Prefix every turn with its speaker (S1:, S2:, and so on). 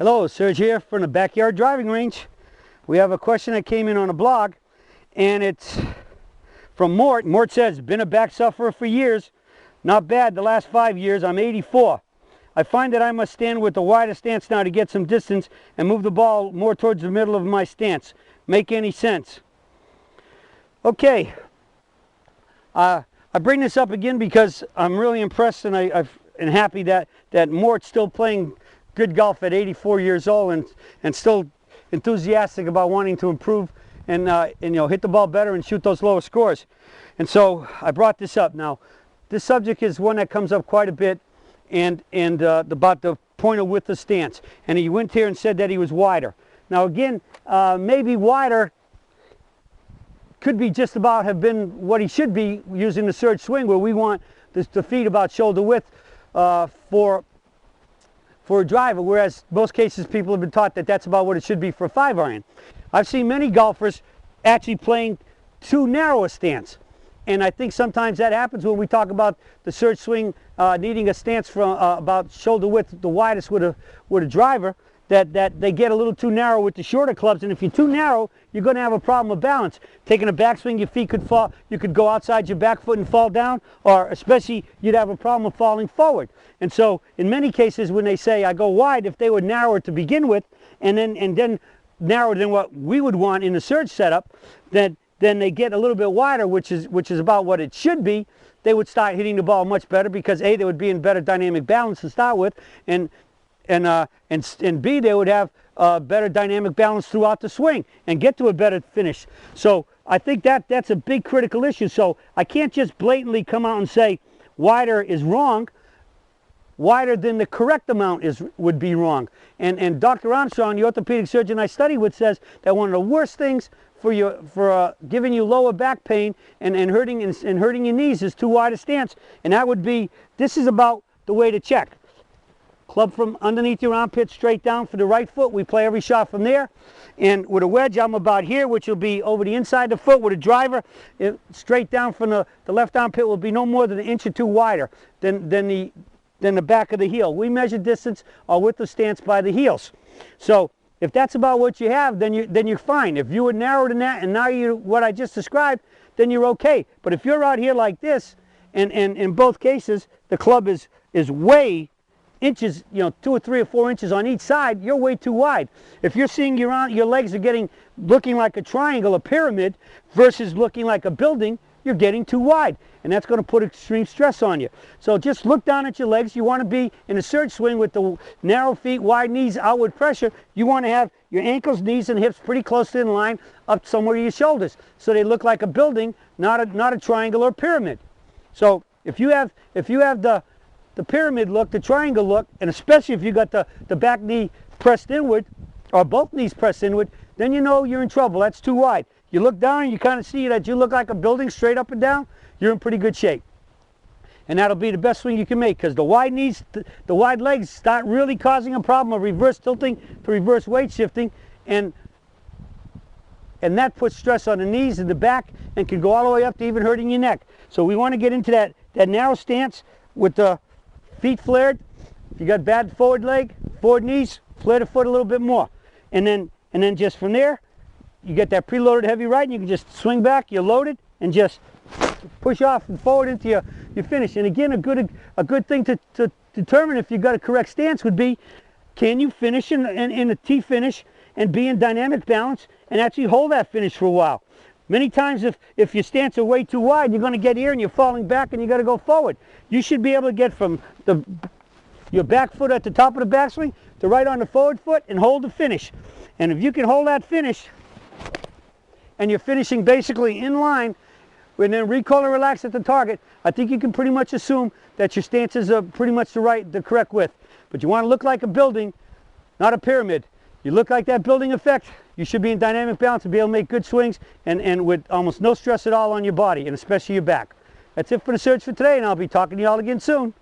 S1: Hello, Serge here from the Backyard Driving Range. We have a question that came in on a blog, and it's from Mort. Mort says, been a back sufferer for years. Not bad the last 5 years. I'm 84. I find that I must stand with the wider stance now to get some distance and move the ball more towards the middle of my stance. Make any sense? Okay. I bring this up again because I'm really impressed and I'm happy that Mort's still playing good golf at 84 years old and still enthusiastic about wanting to improve and hit the ball better and shoot those lower scores. And so I brought this up. Now, this subject is one that comes up quite a bit, and about the point of width of stance. And he went here and said that he was wider. Now again, maybe wider could be just about have been what he should be using the Surge swing, where we want the feet about shoulder width for a driver, whereas most cases people have been taught that that's about what it should be for a 5-iron. I've seen many golfers actually playing too narrow a stance, and I think sometimes that happens when we talk about the Surge swing needing a stance from about shoulder width, the widest with a driver, that they get a little too narrow with the shorter clubs, and if you're too narrow, you're going to have a problem with balance. Taking a backswing, your feet could fall, you could go outside your back foot and fall down, or especially you'd have a problem with falling forward. And so in many cases when they say I go wide, if they were narrower to begin with and then narrower than what we would want in the Surge setup, then they get a little bit wider, which is about what it should be. They would start hitting the ball much better because A, they would be in better dynamic balance to start with, and B, they would have better dynamic balance throughout the swing and get to a better finish. So I think that's a big critical issue. So I can't just blatantly come out and say wider is wrong. Wider than the correct amount would be wrong. And Dr. Armstrong, the orthopedic surgeon I studied with, says that one of the worst things for giving you lower back pain and hurting your knees is too wide a stance. And that would be, this is about the way to check. Club from underneath your armpit straight down for the right foot. We play every shot from there. And with a wedge, I'm about here, which will be over the inside of the foot. With a driver, straight down from the left armpit will be no more than an inch or two wider than the back of the heel. We measure distance or width of stance by the heels. So if that's about what you have, then you're fine. If you were narrower than that and now you're what I just described, then you're okay. But if you're out here like this, and in both cases the club is way inches, 2 or 3 or 4 inches on each side, you're way too wide. If you're seeing your legs are looking like a triangle, a pyramid, versus looking like a building, you're getting too wide, and that's going to put extreme stress on you. So just look down at your legs. You want to be in a Surge swing with the narrow feet, wide knees, outward pressure. You want to have your ankles, knees, and hips pretty close to in line up somewhere to your shoulders, so they look like a building, not a triangle or pyramid. So if you have the pyramid look, the triangle look, and especially if you got the back knee pressed inward, or both knees pressed inward, then you know you're in trouble. That's too wide. You look down and you kind of see that you look like a building straight up and down, you're in pretty good shape. And that'll be the best swing you can make, because the wide knees, the wide legs start really causing a problem of reverse tilting to reverse weight shifting, and that puts stress on the knees and the back and can go all the way up to even hurting your neck. So we want to get into that narrow stance with the feet flared. If you got bad forward leg, forward knees, flare the foot a little bit more. And then just from there, you get that preloaded heavy right, and you can just swing back, you're loaded, and just push off and forward into your finish. And again, a good thing to determine if you've got a correct stance would be, can you finish in a T finish and be in dynamic balance and actually hold that finish for a while? Many times if your stance are way too wide, you're going to get here and you're falling back and you got to go forward. You should be able to get from your back foot at the top of the backswing to right on the forward foot and hold the finish. And if you can hold that finish and you're finishing basically in line and then recoil and relax at the target, I think you can pretty much assume that your stances are pretty much the correct width. But you want to look like a building, not a pyramid. You look like that building effect, you should be in dynamic balance and be able to make good swings and with almost no stress at all on your body, and especially your back. That's it for the Surge for today, and I'll be talking to you all again soon.